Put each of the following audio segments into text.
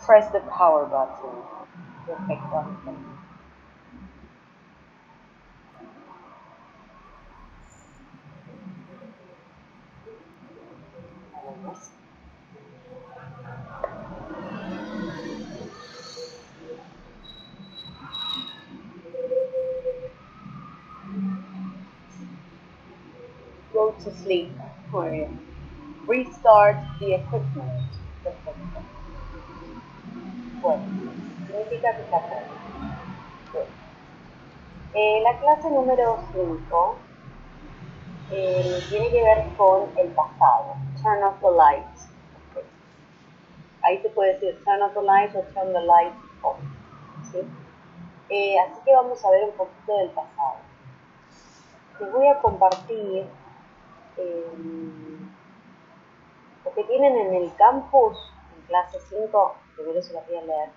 Press the power button. Perfecto, Ángel. Go to sleep. Muy bien. Restart the equipment. Perfecto. Bueno, significa que está bueno. La clase número 5 tiene que ver con el pasado. Turn off the lights. Okay. Ahí se puede decir turn off the lights o turn the lights off. ¿Sí? Así que vamos a ver un poquito del pasado. Les voy a compartir lo que tienen en el campus, en clase 5, primero se las voy a leer.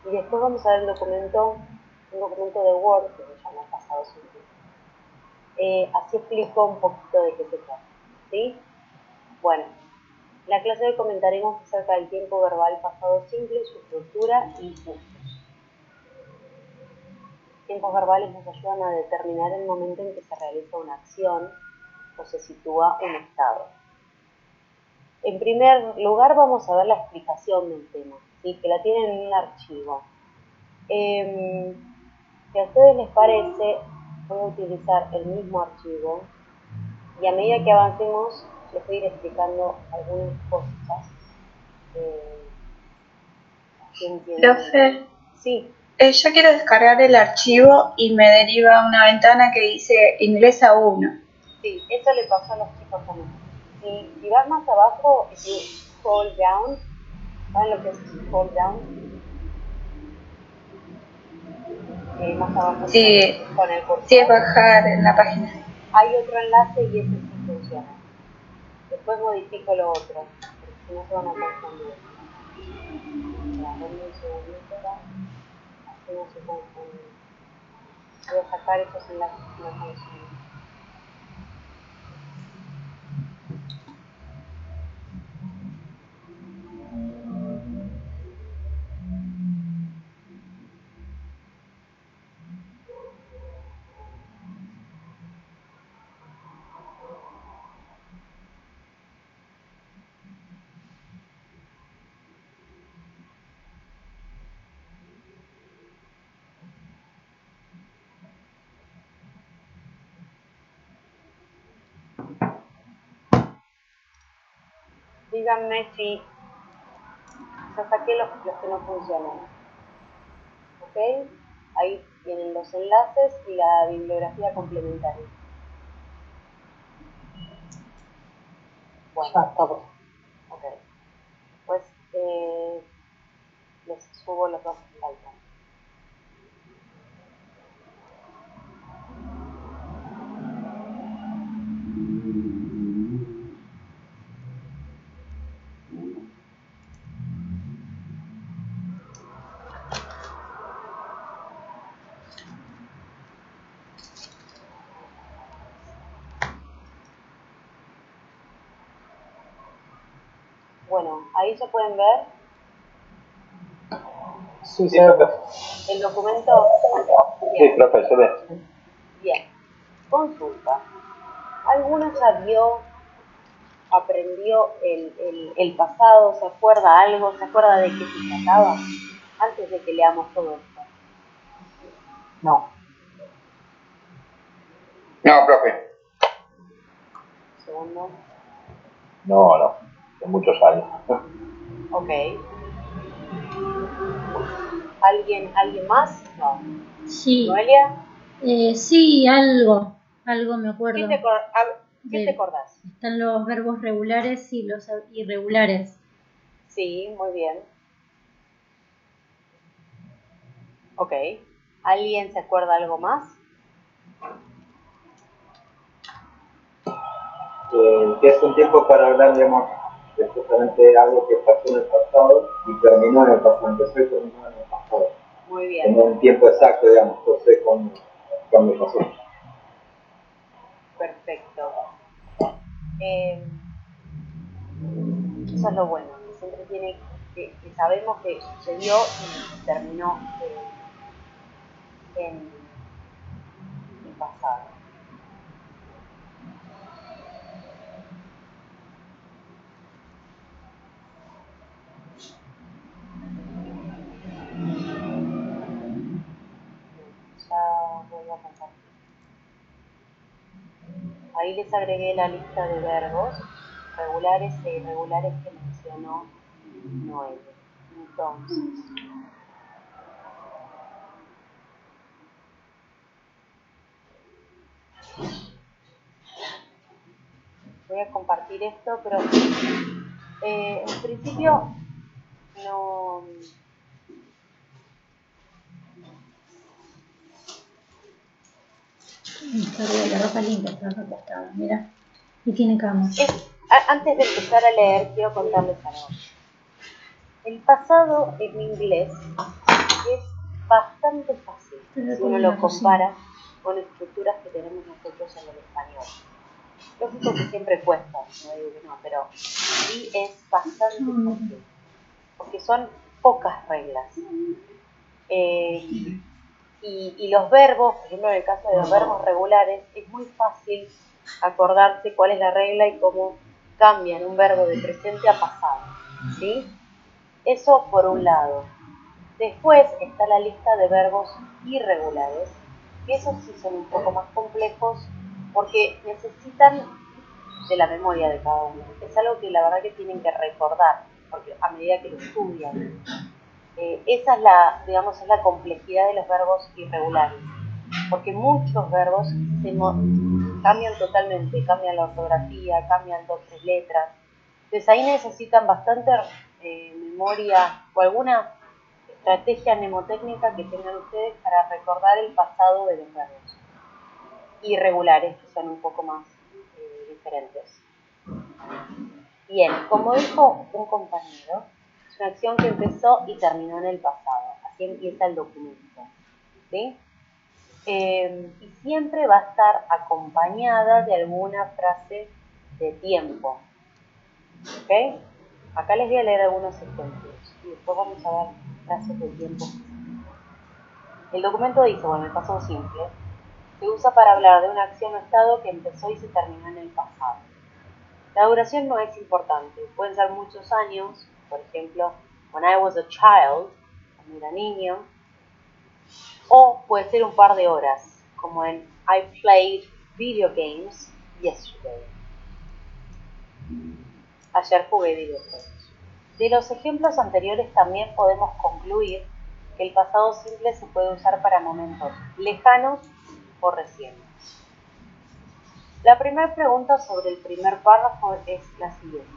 Y después vamos a ver un documento de Word que se llama Pasado Simple. Así explico un poquito de qué se trata. ¿Sí? Bueno, en la clase de hoy comentaremos acerca del tiempo verbal pasado simple, su estructura y usos. Tiempos verbales nos ayudan a determinar el momento en que se realiza una acción o se sitúa un estado. En primer lugar vamos a ver la explicación del tema, ¿sí? Que la tienen en un archivo. Si a ustedes les parece, voy a utilizar el mismo archivo y a medida que avancemos les voy a ir explicando algunas cosas. Profe, sí. Yo quiero descargar el archivo y me deriva una ventana que dice ingresa 1. Sí, eso le pasó a los chicos también. Si vas más abajo, si scroll down, ¿saben lo que es scroll down? Más abajo Sí, con el cursor. Sí, es bajar en la página. Hay otro enlace y ese sí funciona. Después modifico lo otro, porque si no se van a confundir. Denme un segundito acá, así no se confunden. Voy a sacar esos enlaces que no funcionan. Díganme si ya saqué los que no funcionan. ¿Ok? Ahí tienen los enlaces y la bibliografía complementaria. Bueno, ok. Pues les subo los dos que faltan. Bueno, ahí ya pueden ver. Sí, sí, profe. El documento. Sí, profe, se ve. Bien. Consulta. ¿Alguno ya aprendió el pasado? ¿Se acuerda algo? ¿Se acuerda de qué se trataba? Antes de que leamos todo esto. No. No, profe. Segundo. No, de muchos años. Ok. ¿Alguien más? No. Sí. ¿Noelia? Sí, algo me acuerdo. ¿Qué te acordás? Están los verbos regulares y los irregulares. Sí, muy bien. Ok. ¿Alguien se acuerda algo más? Que es un tiempo para hablar de amor. Es justamente algo que pasó en el pasado y terminó en el pasado. Empezó y terminó en el pasado. Muy bien. En un tiempo exacto, digamos. No sé cuándo pasó. Perfecto. Eso es lo bueno, que siempre tiene que sabemos que sucedió y terminó en el pasado. Ya voy a compartir. Ahí les agregué la lista de verbos regulares e irregulares que mencionó Noelia. Entonces, voy a compartir esto, pero en principio no... La ropa limpia, está acostada, mira. Y tiene cama. Antes de empezar a leer, quiero contarles algo. El pasado en inglés es bastante fácil si uno lo compara con estructuras que tenemos nosotros en el español. Lógico que siempre cuesta, no digo que no, pero sí es bastante fácil, porque son pocas reglas. Y los verbos, por ejemplo en el caso de los verbos regulares, es muy fácil acordarse cuál es la regla y cómo cambian un verbo de presente a pasado, ¿sí? Eso por un lado. Después está la lista de verbos irregulares, que esos sí son un poco más complejos porque necesitan de la memoria de cada uno. Es algo que la verdad que tienen que recordar, porque a medida que lo estudian. Esa es digamos, es la complejidad de los verbos irregulares, porque muchos verbos cambian totalmente, cambian la ortografía, cambian 2 o 3 letras. Entonces ahí necesitan bastante memoria o alguna estrategia mnemotécnica que tengan ustedes para recordar el pasado de los verbos irregulares, que son un poco más diferentes. Bien, como dijo un compañero, es una acción que empezó y terminó en el pasado. Así empieza el documento, ¿sí? Y siempre va a estar acompañada de alguna frase de tiempo. ¿Ok? Acá les voy a leer algunos ejemplos y después vamos a ver frases de tiempo. El documento dice, bueno, el pasado simple, se usa para hablar de una acción o estado que empezó y se terminó en el pasado. La duración no es importante, pueden ser muchos años, por ejemplo, when I was a child, cuando era niño, o puede ser un par de horas, como en I played video games yesterday. Ayer jugué videojuegos. De los ejemplos anteriores también podemos concluir que el pasado simple se puede usar para momentos lejanos o recientes. La primera pregunta sobre el primer párrafo es la siguiente.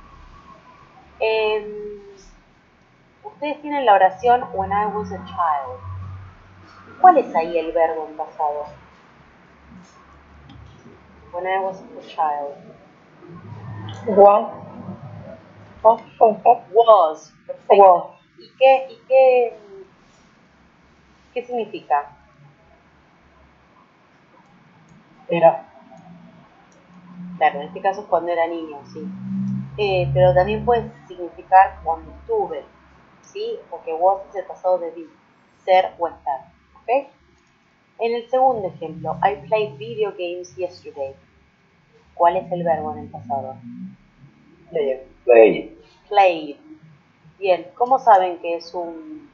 Ustedes tienen la oración when I was a child. ¿Cuál es ahí el verbo en pasado? When I was a child. Was. Was. Perfecto. Was. ¿Y qué significa? Era. Claro, en este caso es cuando era niño, sí. Pero también puede significar cuando estuve, ¿sí? Porque was es el pasado de be, ser o estar, ¿ok? En el segundo ejemplo, I played video games yesterday. ¿Cuál es el verbo en el pasado? Play. Played. Bien, ¿cómo saben que es un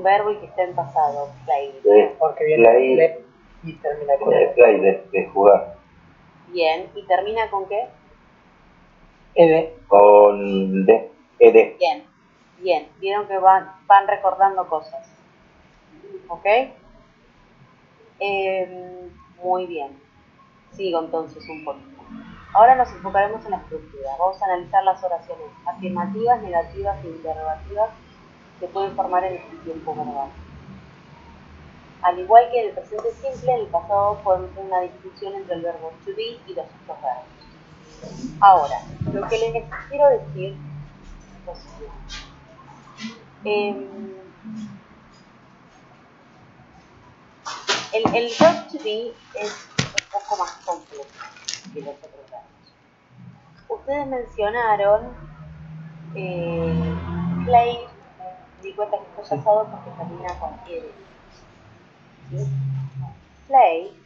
verbo y que está en pasado? Played. Porque viene play y termina con el play de jugar. Bien, ¿y termina con qué? Ed. Con ed. Bien, vieron que van recordando cosas. ¿Ok? Muy bien. Sigo entonces un poquito. Ahora nos enfocaremos en la estructura. Vamos a analizar las oraciones afirmativas, negativas e interrogativas que pueden formar en el tiempo verbal. Al igual que en el presente simple, en el pasado podemos hacer una distinción entre el verbo to be y los otros verbos. Ahora, lo que les quiero decir es lo siguiente. El verbo to be es un poco más complejo que los otros verbos. Ustedes mencionaron Play, me di cuenta que esto es pasado porque termina con ed. ¿Sí? Play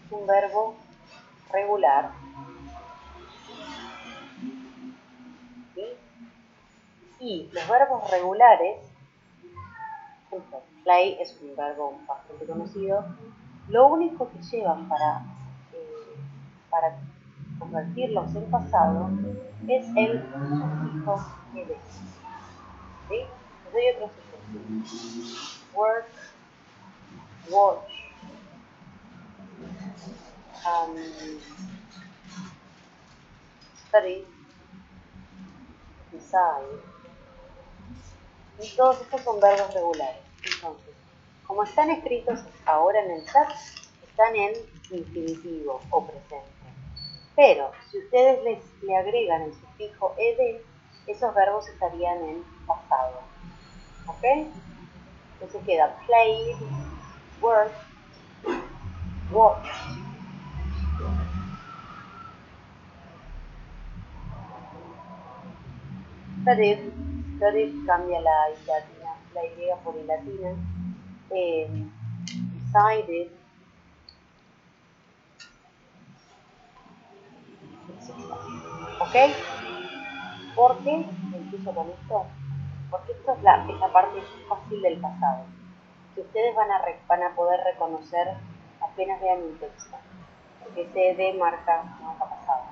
es un verbo regular. ¿Sí? Y los verbos regulares, por ejemplo, play es un verbo bastante conocido, lo único que llevan para convertirlos en pasado es el sufijo ed. ¿Sí? Les doy otros ejemplos. Work, watch, study, decide. Y todos estos son verbos regulares. Entonces, como están escritos ahora en el chat, están en infinitivo o presente. Pero si ustedes le agregan el sufijo ed, esos verbos estarían en pasado. ¿Ok? Entonces queda played, worked, watched. Studied cambia la I latina, la Y por I latina. Decided, ¿ok? ¿Por qué empiezo con esto? Porque esto es la parte fácil del pasado, que ustedes van a poder reconocer apenas vean un texto, porque ese ed marca pasado.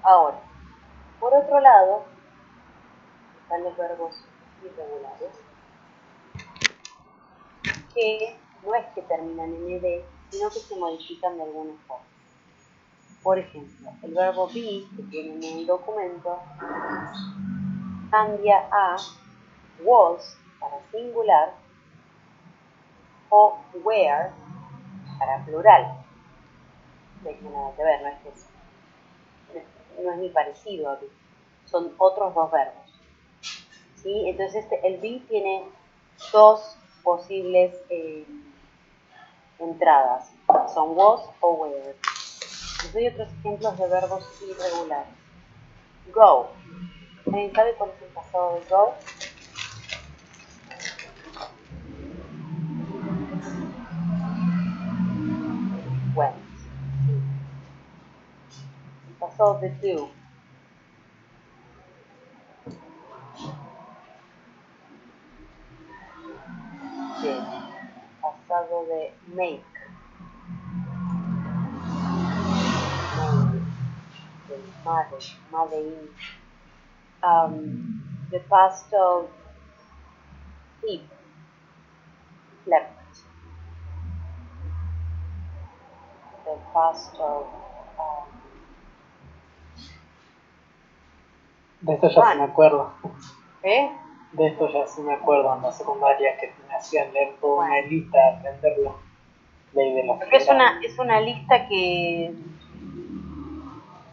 Ahora, por otro lado, están los verbos irregulares, que no es que terminan en ed, sino que se modifican de alguna forma. Por ejemplo, el verbo be, que tienen en el documento, cambia a was para singular o were para plural. No tiene nada que ver, no es ni parecido a be. Son otros dos verbos. ¿Sí? Entonces el be tiene dos posibles entradas. Son was o were. Les doy otros ejemplos de verbos irregulares. Go. ¿Alguien sabe cuál es el pasado de go? Went. El pasado de do. Did. Pasado de make. Made. Made in. The past of sleep. Slept. The past of De esto ya sí me acuerdo. ¿eh? De esto ya sí me acuerdo en la secundaria que me hacían leer toda una lista, aprenderla. Ley de la Porque es una lista que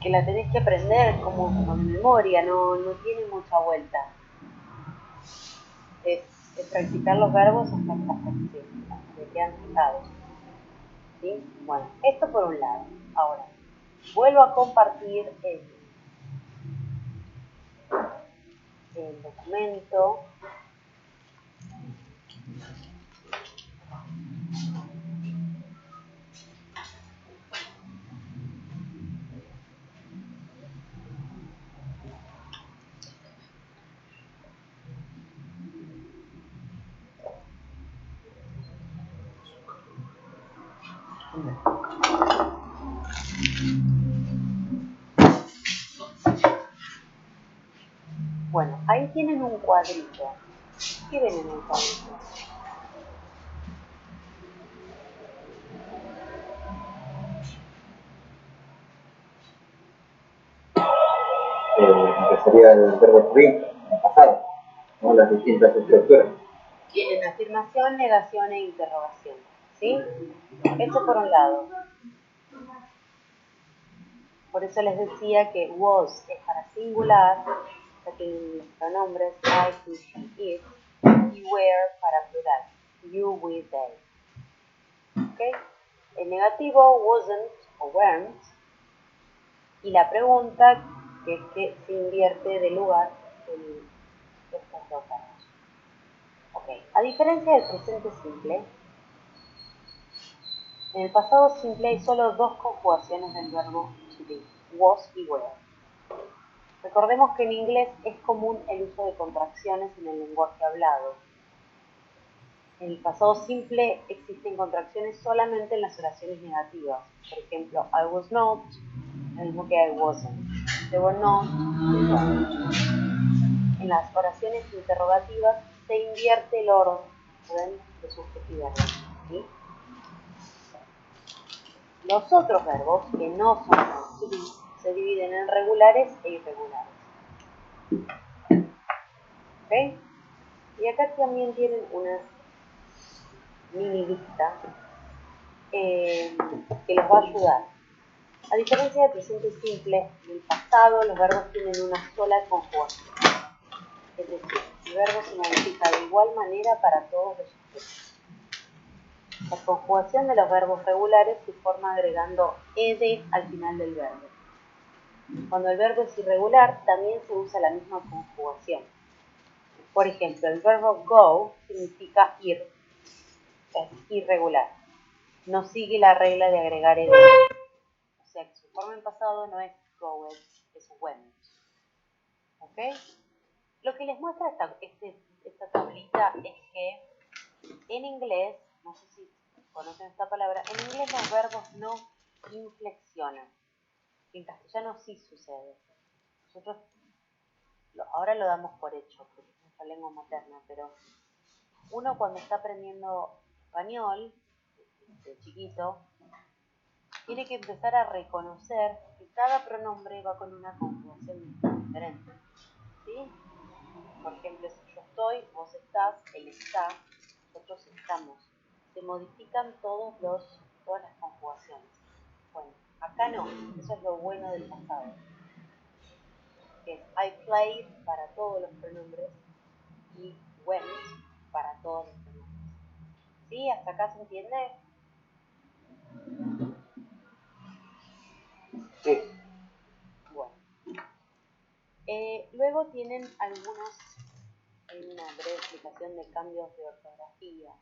la tenés que aprender como de memoria, no tiene mucha vuelta. Es practicar los verbos hasta que quedan fijados. ¿Sí? Bueno, esto por un lado. Ahora, vuelvo a compartir el documento. Bueno, ahí tienen un cuadrito. ¿Qué ven en el cuadrito? Que sería el verbo to be, en pasado, ¿no? Las distintas estructuras. Tienen afirmación, negación e interrogación. ¿Sí? Esto por un lado. Por eso les decía que was es para singular, ya que los pronombres I, he, she, it, y were para plural, you, we, they. ¿Okay? El negativo wasn't o weren't, y la pregunta que es que se invierte de lugar estas dos verbos. Ok, a diferencia del presente simple, en el pasado simple hay solo dos conjugaciones del verbo to be, was y were. Recordemos que en inglés es común el uso de contracciones en el lenguaje hablado. En el pasado simple existen contracciones solamente en las oraciones negativas. Por ejemplo, I was not, el mismo que I wasn't. They were not, they weren't. En las oraciones interrogativas se invierte el orden de sujeto y verbo, ¿sí? Los otros verbos, que no son los to be, se dividen en regulares e irregulares. ¿Ok? Y acá también tienen una mini lista que les va a ayudar. A diferencia del presente simple, en el pasado los verbos tienen una sola conjugación. Es decir, el verbo se modifica de igual manera para todos los sujetos. La conjugación de los verbos regulares se forma agregando ed al final del verbo. Cuando el verbo es irregular, también se usa la misma conjugación. Por ejemplo, el verbo go significa ir, es irregular. No sigue la regla de agregar ed. O sea que su forma en pasado no es goed, es went. ¿Ok? Lo que les muestra esta tablita es que en inglés, no sé si conocen esta palabra, en inglés los verbos no inflexionan. En castellano sí sucede. Nosotros ahora lo damos por hecho, porque es nuestra lengua materna, pero uno cuando está aprendiendo español, de chiquito, tiene que empezar a reconocer que cada pronombre va con una conjugación diferente. ¿Sí? Por ejemplo, si yo estoy, vos estás, él está, nosotros estamos. Se modifican todas las conjugaciones. Bueno, acá no, eso es lo bueno del pasado. Que es I played para todos los pronombres y went para todos los pronombres. ¿Sí? ¿Hasta acá se entiende? Sí. Bueno. Luego tienen hay una breve explicación de cambios de ortografía.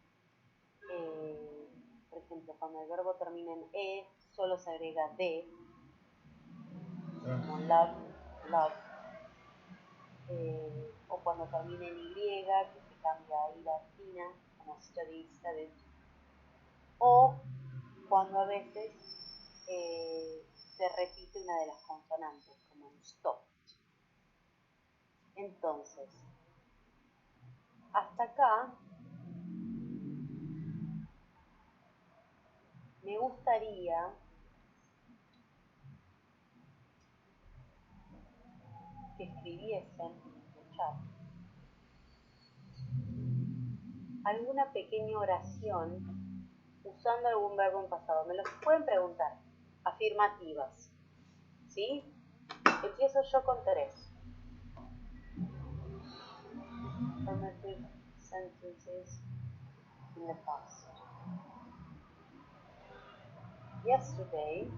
Por ejemplo, cuando el verbo termina en E, solo se agrega D, como love, love. O cuando termina en Y, que se cambia a I latina, como study, studied. O cuando a veces se repite una de las consonantes, como en stop. Entonces, hasta acá me gustaría que escribiesen en el chat alguna pequeña oración usando algún verbo en pasado. Me lo pueden preguntar. Afirmativas. ¿Sí? Empiezo yo con 3. Affirmative sentences in the past. Yesterday,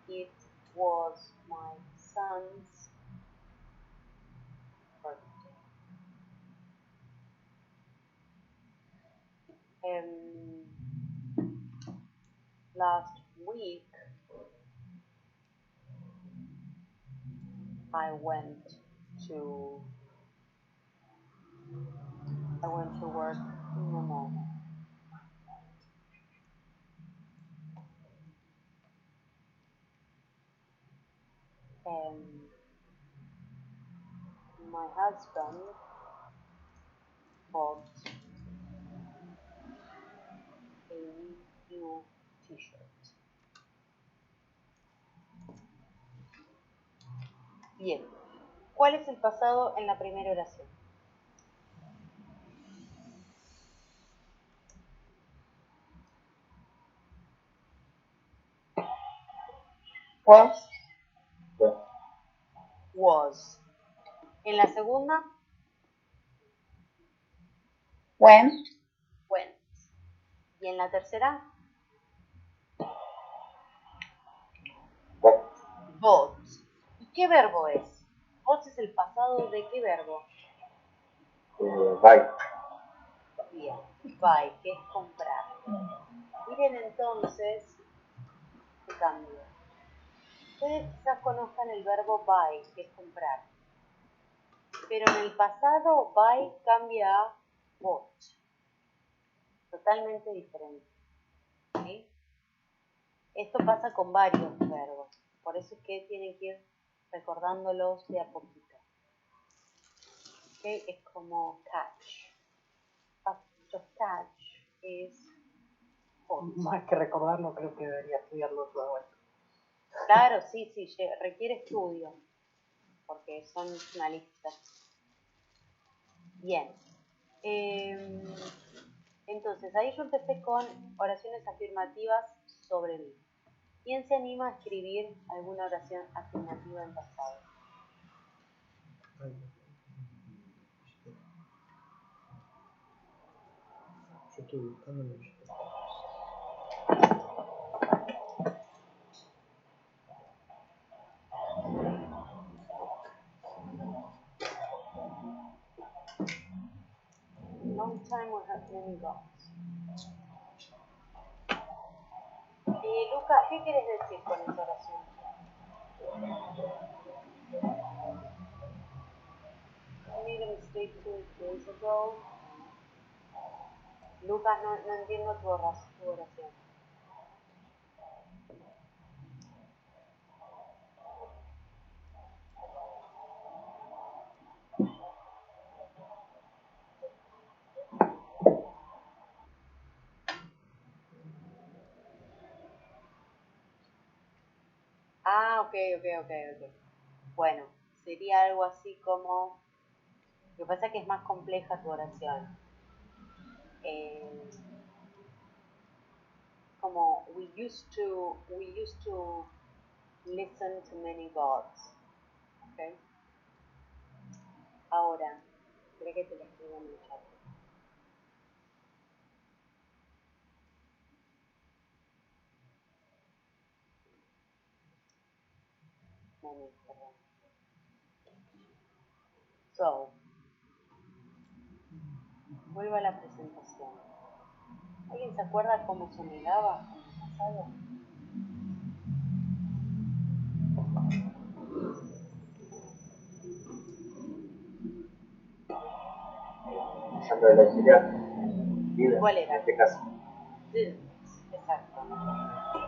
it was my son's birthday. Last week, I went to work in the morning. My husband bought a new t-shirt. Bien. ¿Cuál es el pasado en la primera oración? Was, Was. En la segunda, went, went. Y en la tercera, bought. ¿Y qué verbo es? Bought es el pasado de qué verbo? Buy. Bien, buy, que es comprar. Miren entonces qué cambio. Ustedes quizás conozcan el verbo buy, que es comprar. Pero en el pasado, buy cambia a bought. Totalmente diferente. ¿Sí? Esto pasa con varios verbos. Por eso es que tienen que ir recordándolos de a poquito. ¿Okay? Es como catch. To catch es bought. Más que recordarlo, creo que debería estudiarlo otra vuelta. Claro, sí, requiere estudio. Porque son una lista. Bien. Entonces, ahí yo empecé con oraciones afirmativas sobre mí. ¿Quién se anima a escribir alguna oración afirmativa en pasado? Yo estoy buscando los Long time we have many gods. Luca, ¿qué quieres decir con esa oración? I made a mistake 2 days ago. Lucas, no entiendo tu oración. Ah, ok. Bueno, sería algo así como... Lo que pasa es que es más compleja tu oración. Como we used to listen to many gods. Okay. Ahora, creo que te lo escribo en el chat. Many, perdón. So, vuelvo a la presentación. ¿Alguien se acuerda cómo se negaba en el pasado? Usando el auxiliar. ¿Cuál En era? este caso. Didn't. Exacto.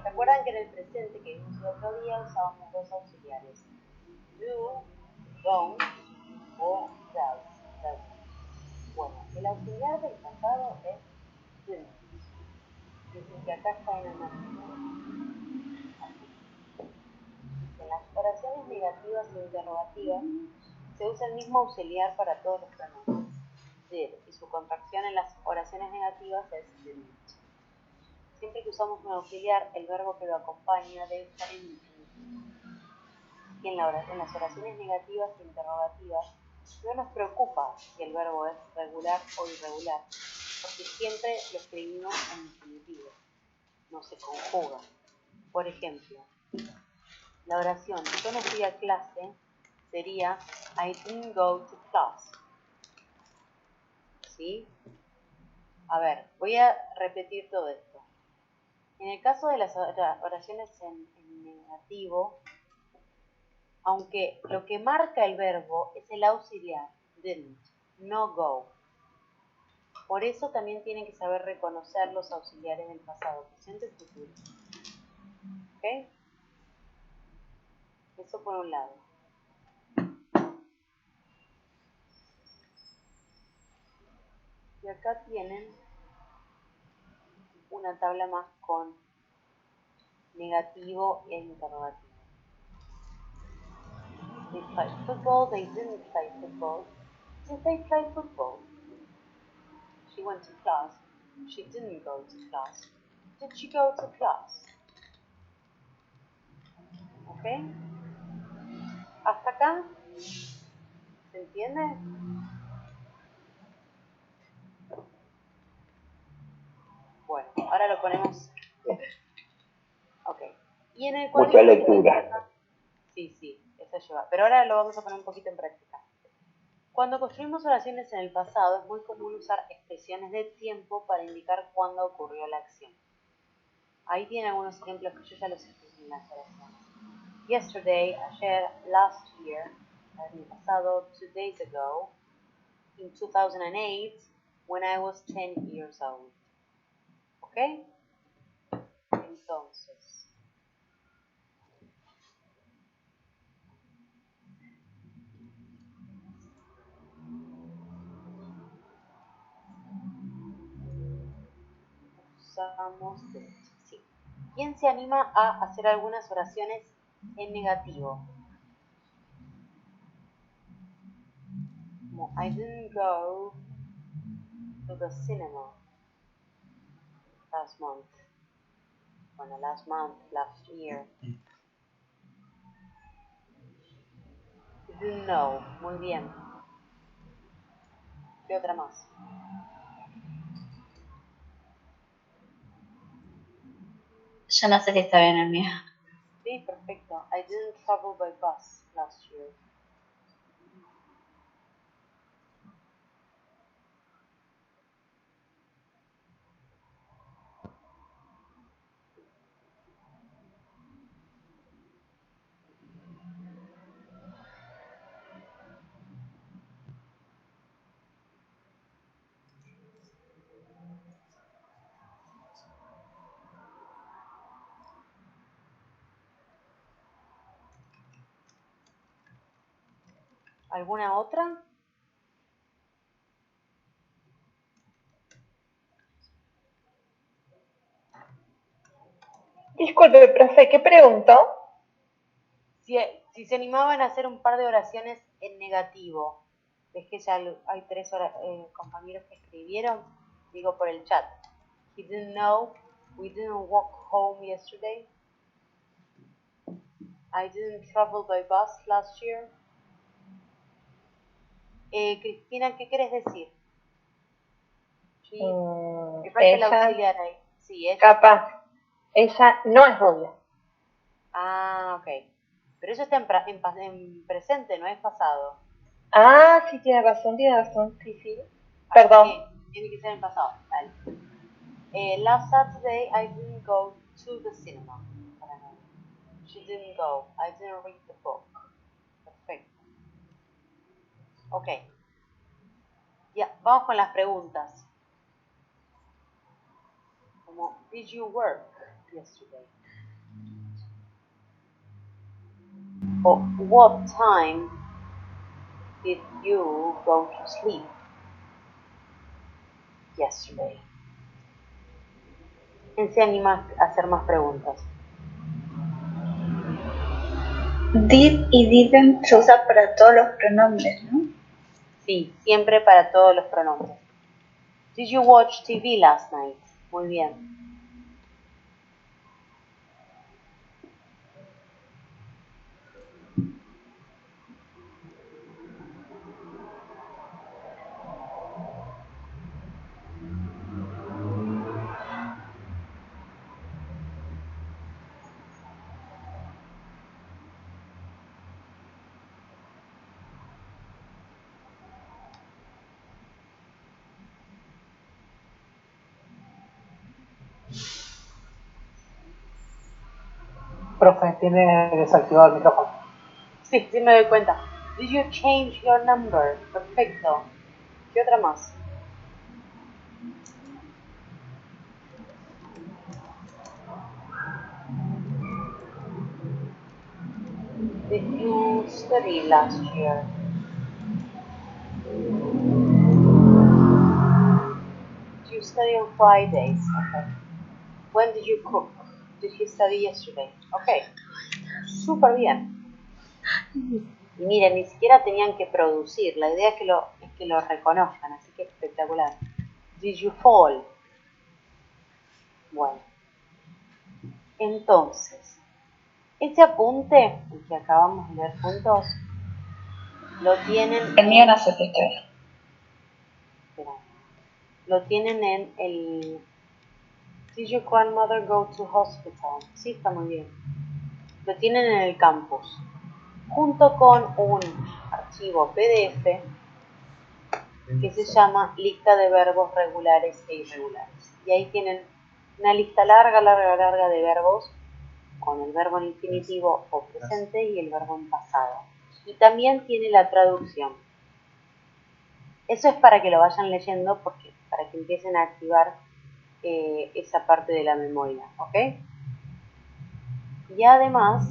¿Se acuerdan que en el presente que vimos el otro día usábamos dos auxiliares? Do, don't o does. Bueno, el auxiliar del pasado es didn't. Es decir, que acá está en el masculino. En las oraciones negativas e interrogativas se usa el mismo auxiliar para todos los pronombres. Did, y su contracción en las oraciones negativas es didn't. Siempre que usamos un auxiliar, el verbo que lo acompaña debe estar en infinitivo. Y en las oraciones negativas e interrogativas no nos preocupa si el verbo es regular o irregular, porque siempre lo escribimos en infinitivo, no se conjuga. Por ejemplo, la oración yo no fui a clase sería I didn't go to class. ¿Sí? A ver, voy a repetir todo esto. En el caso de las oraciones en negativo, aunque lo que marca el verbo es el auxiliar, didn't, no go. Por eso también tienen que saber reconocer los auxiliares del pasado, presente y futuro. ¿Ok? Eso por un lado. Y acá tienen una tabla más con negativo e interrogativo. They played football, they didn't play football. Did they play football? She went to class. She didn't go to class. Did she go to class? ¿Ok? ¿Hasta acá? ¿Se entiende? Bueno, ahora lo ponemos. Ok. Y en el Mucha lectura. Sí, es esto lleva. Pero ahora lo vamos a poner un poquito en práctica. Cuando construimos oraciones en el pasado, es muy común usar expresiones de tiempo para indicar cuándo ocurrió la acción. Ahí tienen algunos ejemplos que yo ya los expliqué en las oraciones. Yesterday, ayer, last year, el año pasado, 2 days ago, in 2008, when I was 10 years old. ¿Ok? Entonces, usamos de sí. ¿Quién se anima a hacer algunas oraciones en negativo? Como, I didn't go to the cinema last month. Bueno, last month, last year. Didn't know. Muy bien. ¿Qué otra más? Yo no sé si está bien el mío. Sí, perfecto. I didn't travel by bus last year. ¿Alguna otra? Disculpe, profe, ¿qué preguntó? Si se animaban a hacer un par de oraciones en negativo. Es que ya hay 3 compañeros que escribieron. Digo por el chat. He didn't know. We didn't walk home yesterday. I didn't travel by bus last year. Cristina, ¿qué querés decir? Sí. Me falta el auxiliar ahí. Sí, ella. Capaz. Ella no es rubia. Ah, ok. Pero eso está en presente, no es pasado. Ah, sí, tiene razón, sí, sí. Perdón. Tiene que ser en pasado. Dale. Last Saturday I didn't go to the cinema. She didn't go. I didn't read the book. Perfecto. Ok. Ya, vamos con las preguntas. Como, did you work yesterday? O, what time did you go to sleep yesterday? ¿Quién se anima a hacer más preguntas? Did y didn't se usa para todos los pronombres, ¿no? Sí, siempre para todos los pronombres. Did you watch TV last night? Muy bien. Profe, tiene desactivado el micrófono. Sí, sí me doy cuenta. Did you change your number? Perfecto. ¿Qué otra más? Did you study last year? Did you study on Fridays? Okay. When did you cook? Did you study yesterday? Okay. Súper bien. Y miren, ni siquiera tenían que producir. La idea es que lo reconozcan, así que espectacular. Did you fall? Bueno. Entonces, ese apunte, el que acabamos de leer juntos, lo tienen... El mío no sé qué es. Espera. Lo tienen en el... Did your grandmother go to hospital? Sí, está muy bien. Lo tienen en el campus. junto con un archivo PDF que se llama lista de verbos regulares e irregulares. Y ahí tienen una lista larga de verbos con el verbo en infinitivo o presente y el verbo en pasado. Y también tiene la traducción. Eso es para que lo vayan leyendo, porque para que empiecen a activar esa parte de la memoria, ¿ok? Y además,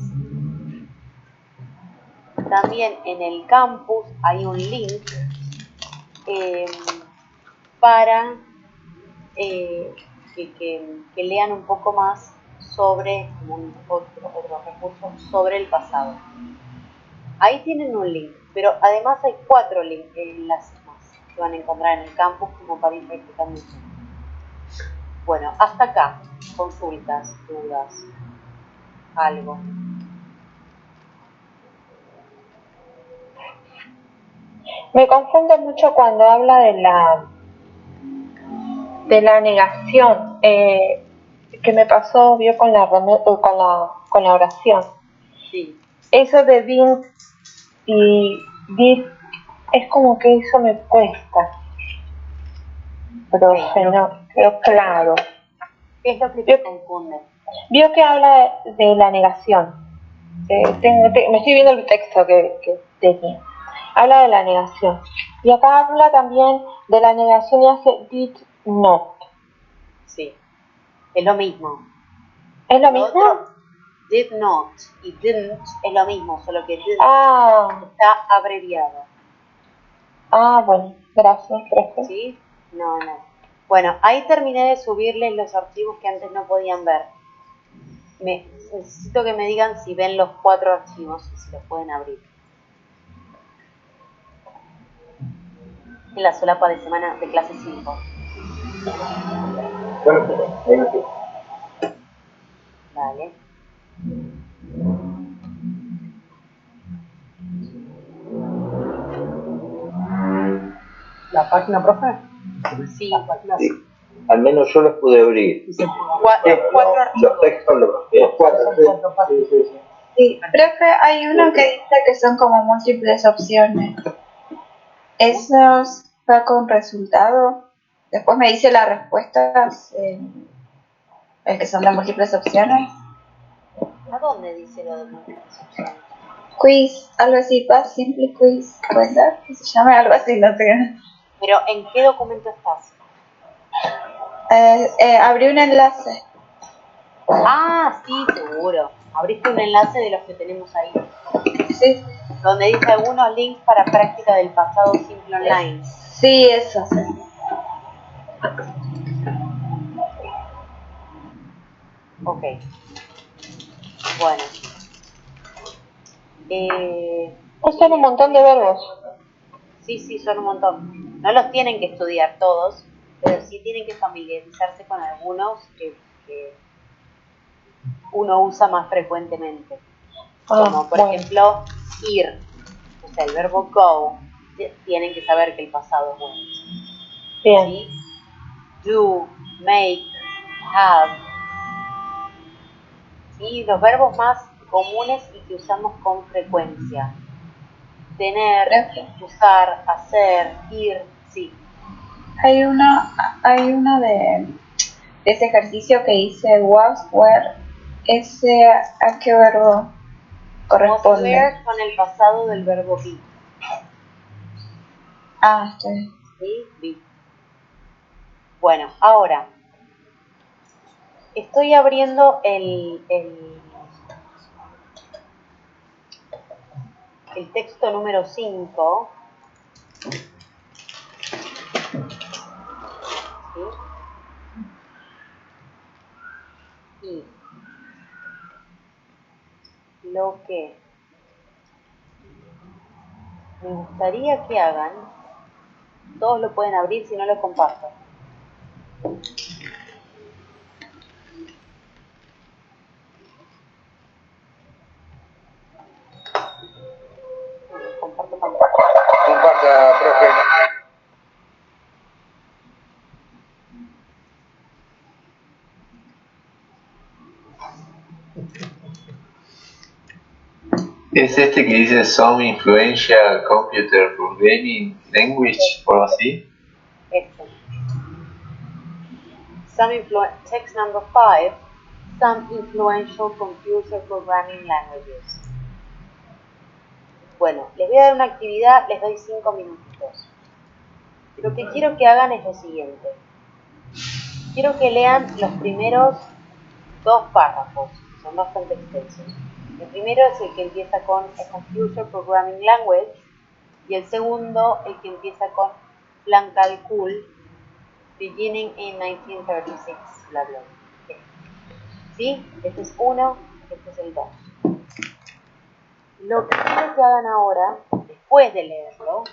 también en el campus hay un link para que lean un poco más sobre otro recurso sobre el pasado. Ahí tienen un link, pero además hay 4 enlaces más que van a encontrar en el campus como para ir practicando. Bueno, hasta acá, consultas, dudas, algo. Me confunde mucho cuando habla de la negación, que me pasó, vio, con la oración. Sí. Eso de didn't y did, es como que eso me cuesta. Pero no, pero claro. ¿Qué es lo que te confunde? Vio que habla de la negación. Me estoy viendo el texto que tenía. Habla de la negación. Y acá habla también de la negación y hace did not. Sí, es lo mismo. ¿Es lo mismo? Otro, did not y didn't es lo mismo, solo que didn't está abreviado. Bueno, gracias. ¿Sí? No. Bueno, ahí terminé de subirles los archivos que antes no podían ver. Necesito que me digan si ven los 4 archivos y si los pueden abrir. En la solapa de semana de clase 5. Vale. ¿La página, profe? Sí. La página sí. Al menos yo los pude abrir. Sí, Los textos, los 4. Sí, profe, hay uno que dice que son como múltiples opciones. ¿Esos va con resultado? Después me dice las respuestas, el que son las múltiples opciones. ¿A dónde dice lo de múltiples opciones? Quiz, algo así, Pass Simple Quiz, ¿puede ser? Que se llame algo así, no sé. Pero, ¿en qué documento estás? Abrí un enlace. Ah, sí, seguro. Abriste un enlace de los que tenemos ahí. Sí. Donde dice algunos links para práctica del pasado simple online. Sí, eso. Ok. Bueno. Son un montón de verbos. Sí, son un montón. No los tienen que estudiar todos, pero sí tienen que familiarizarse con algunos que uno usa más frecuentemente. Como por ejemplo, ir. O sea, el verbo go. Tienen que saber que el pasado es bueno. Bien. ¿Sí? Do, make, have. ¿Sí? Los verbos más comunes y que usamos con frecuencia. Tener, usar, hacer, ir, sí. Hay uno de ese ejercicio que dice was, where, ese a qué verbo corresponde. Was were con el pasado del verbo be. Sí. ¿Sí? Be. Bueno, ahora estoy abriendo el texto número 5. ¿Sí? Y lo que me gustaría que hagan, todos lo pueden abrir si no lo comparto. No lo comparto tampoco. Comparta, profe. Es este que dice Some Influential Computer Programming Language o algo así. Este. Text number 5. Some influential computer programming languages. Bueno, les voy a dar una actividad, les doy 5 minutitos. Lo que quiero que hagan es lo siguiente. Quiero que lean los primeros 2 párrafos, son bastante extensos. El primero es el que empieza con a Computer Programming Language y el segundo el que empieza con Plan Calcul, beginning in 1936, bla bla. ¿Sí? Este es uno, este es el 2. Lo que quiero que hagan ahora, después de leerlo,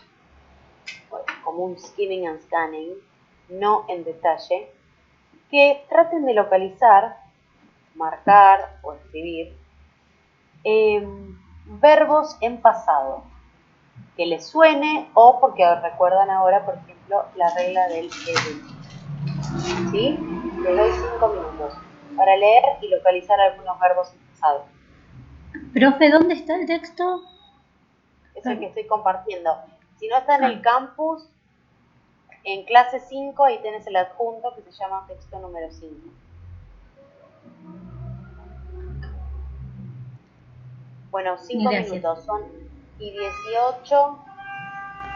como un skimming and scanning, no en detalle, que traten de localizar, marcar o escribir verbos en pasado que les suene o porque recuerdan ahora, por ejemplo, la regla del EDU. ¿Sí? Les doy 5 minutos para leer y localizar algunos verbos en pasado. Profe, ¿dónde está el texto? Es el que estoy compartiendo. Si no está en el campus, en clase 5 ahí tenés el adjunto que se llama texto número 5. Bueno, 5 minutos son y 18.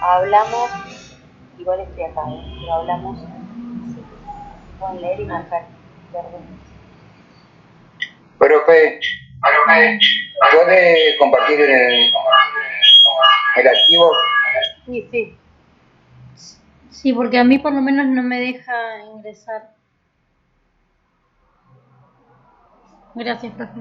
Hablamos, igual estoy acá, pero hablamos. Pueden leer y marcar. Profe, ¿puede compartir el archivo? Sí, sí. Sí, porque a mí por lo menos no me deja ingresar. Gracias, profe.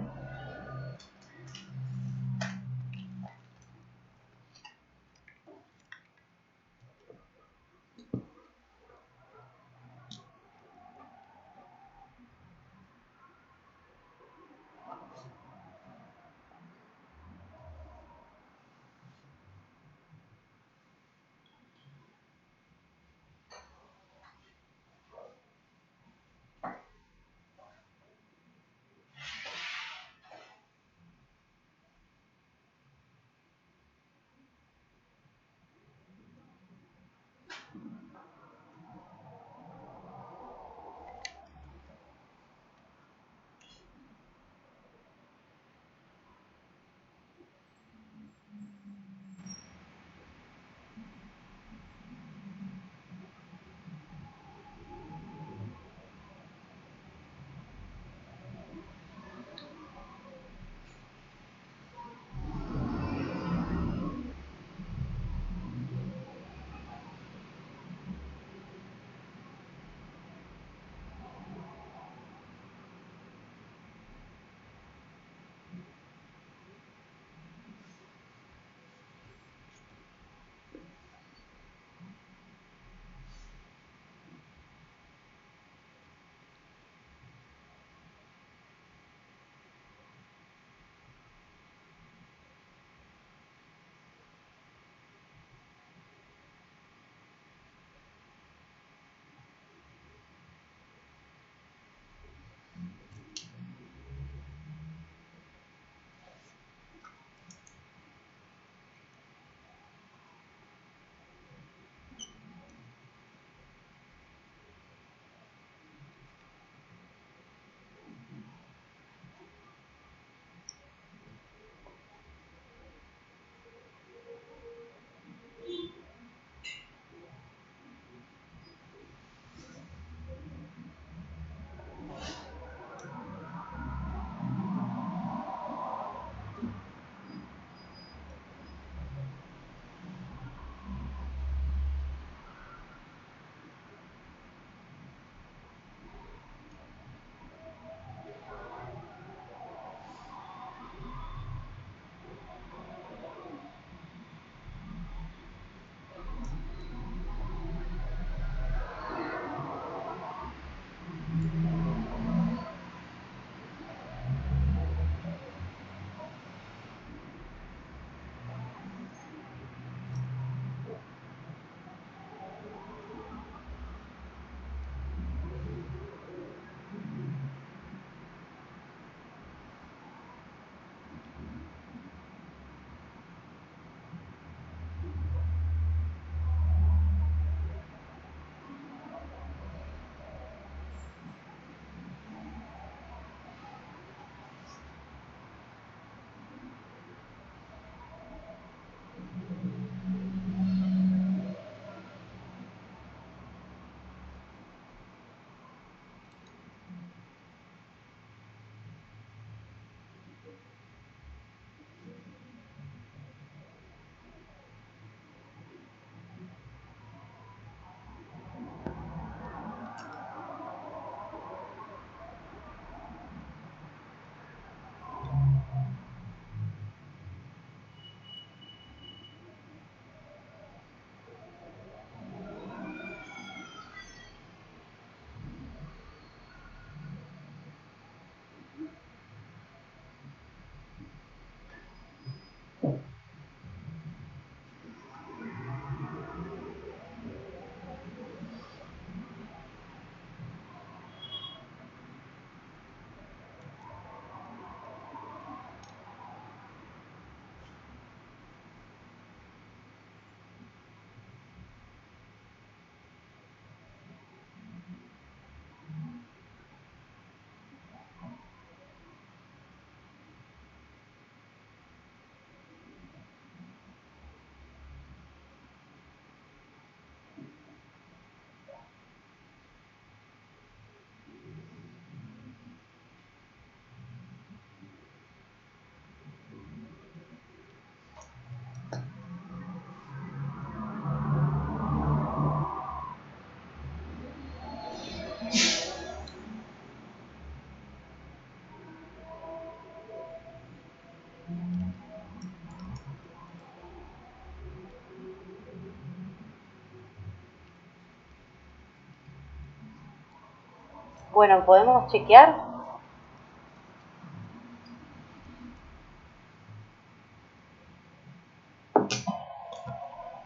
Bueno, ¿podemos chequear?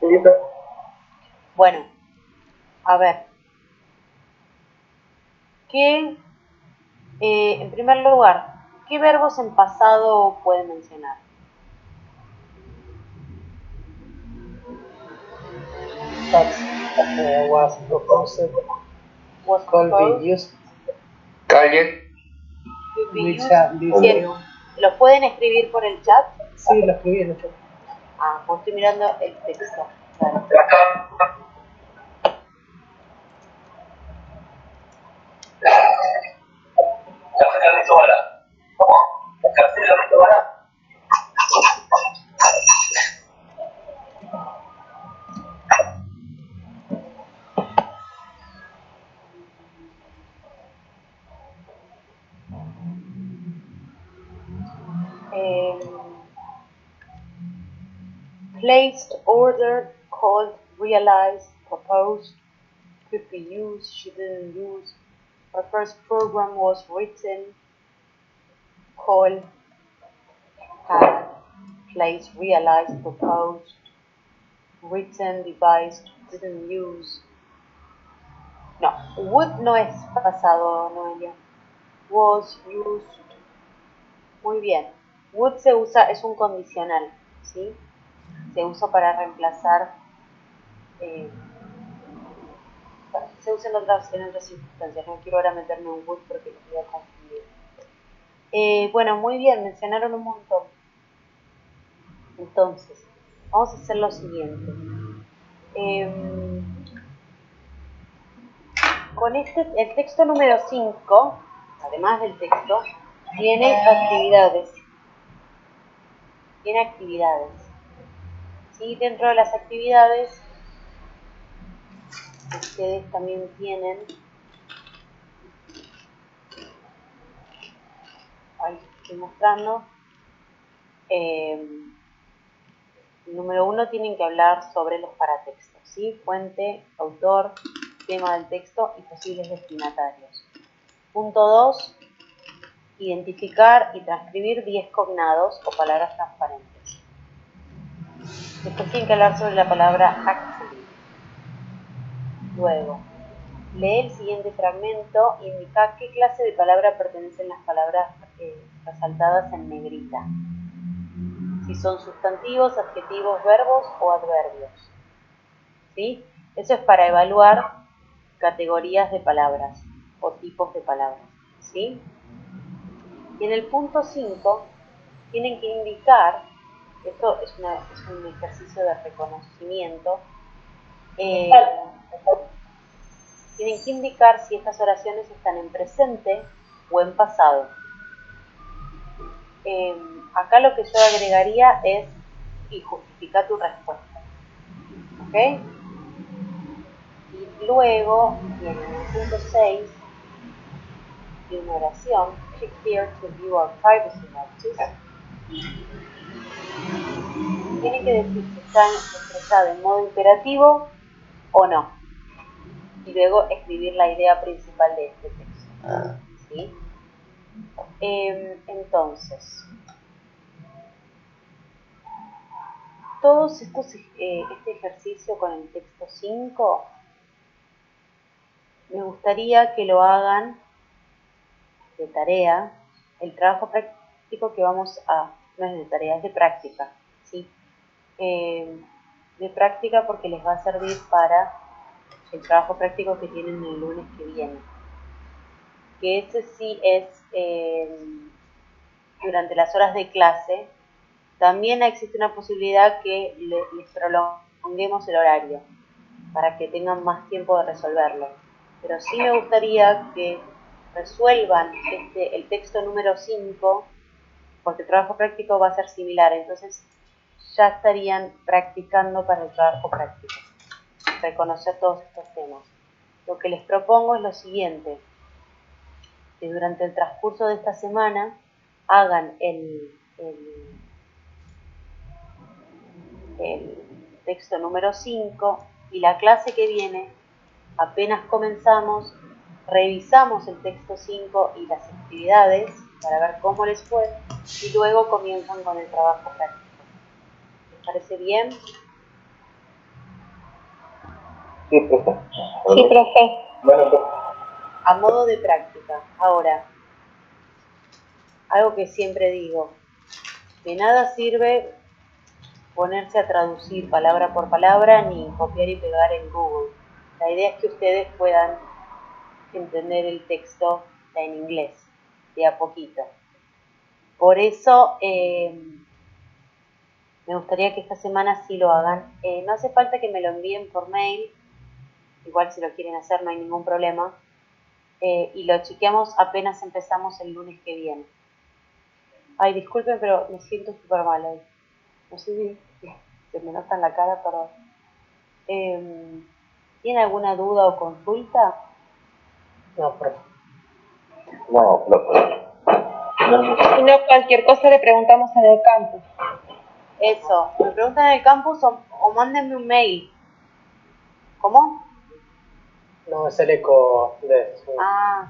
Listo. Bueno, a ver. ¿Qué, en primer lugar, qué verbos en pasado pueden mencionar? That was proposed, Was could proposed, be used, Calle. could be which used. this Bien. new. ¿Los pueden escribir por el chat? Sí, lo escribí en el chat. Ah, pues estoy mirando el texto. Claro. Placed, ordered, called, realized, proposed, could be used, she didn't use. Her first program was written, called, had, placed, realized, proposed, written, devised, didn't use. No, would no es pasado, Noelia. Was, used. Muy bien. Would se usa, es un condicional, ¿sí? Se usa para reemplazar, se usa en otras circunstancias. No quiero ahora meterme en would porque los voy a confundir. Bueno, muy bien, mencionaron un montón. Entonces, vamos a hacer lo siguiente. Con el texto número 5, además del texto, tiene actividades. Tiene actividades. ¿Sí? Dentro de las actividades, ustedes también tienen, ahí estoy mostrando, número 1 tienen que hablar sobre los paratextos, ¿sí? Fuente, autor, tema del texto y posibles destinatarios. Punto 2, identificar y transcribir 10 cognados o palabras transparentes. Después tienen que hablar sobre la palabra actually. Luego, lee el siguiente fragmento e indica qué clase de palabra pertenecen las palabras resaltadas en negrita. Si son sustantivos, adjetivos, verbos o adverbios. ¿Sí? Eso es para evaluar categorías de palabras o tipos de palabras. ¿Sí? Y en el punto 5 tienen que indicar, esto es un ejercicio de reconocimiento, tienen que indicar si estas oraciones están en presente o en pasado. Acá lo que yo agregaría es y justifica tu respuesta. ¿Ok? Y luego, en el punto 6, de una oración, click here to view our privacy notice. Tiene que decir si está expresada en modo imperativo o no. Y luego escribir la idea principal de este texto. ¿Sí? Entonces, todos este ejercicio con el texto 5, me gustaría que lo hagan de tarea. El trabajo práctico que vamos a, no es de tarea, es de práctica, ¿sí? De práctica porque les va a servir para el trabajo práctico que tienen el lunes que viene. Que ese sí es durante las horas de clase. También existe una posibilidad que les prolonguemos el horario para que tengan más tiempo de resolverlo. Pero sí me gustaría que resuelvan el texto número 5, porque el trabajo práctico va a ser similar, entonces ya estarían practicando para el trabajo práctico, reconocer todos estos temas. Lo que les propongo es lo siguiente, que durante el transcurso de esta semana hagan el texto número 5 y la clase que viene, apenas comenzamos, revisamos el texto 5 y las actividades para ver cómo les fue y luego comienzan con el trabajo práctico. ¿Les parece bien? Sí, profe. Sí, profe. Bueno, profe. A modo de práctica. Ahora, algo que siempre digo, de nada sirve ponerse a traducir palabra por palabra ni copiar y pegar en Google. La idea es que ustedes puedan entender el texto en inglés, de a poquito. Por eso me gustaría que esta semana sí lo hagan. No hace falta que me lo envíen por mail, igual si lo quieren hacer no hay ningún problema. Y lo chequeamos apenas empezamos el lunes que viene. Ay, disculpen, pero me siento súper mal hoy. No sé si se me nota en la cara, perdón. ¿Tienen alguna duda o consulta? No, profe. No, profe. Si no, cualquier cosa le preguntamos en el campus. Eso, me preguntan en el campus o mándenme un mail. ¿Cómo? No, es el eco de su... Ah,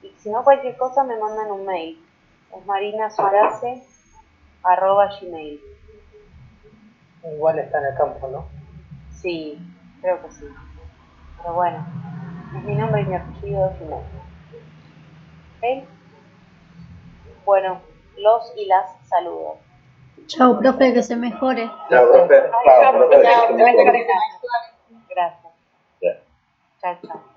y si no cualquier cosa me mandan un mail. Es marinasuarece@gmail. Igual está en el campo, ¿no? Sí, creo que sí. Pero bueno, es mi nombre y mi apellido Gmail. ¿Ok? Bueno, los y las saludo. Chau, profe, que se mejore. Chao, profe. Chao, profe. Chao, gracias. Ya. Chao, chao.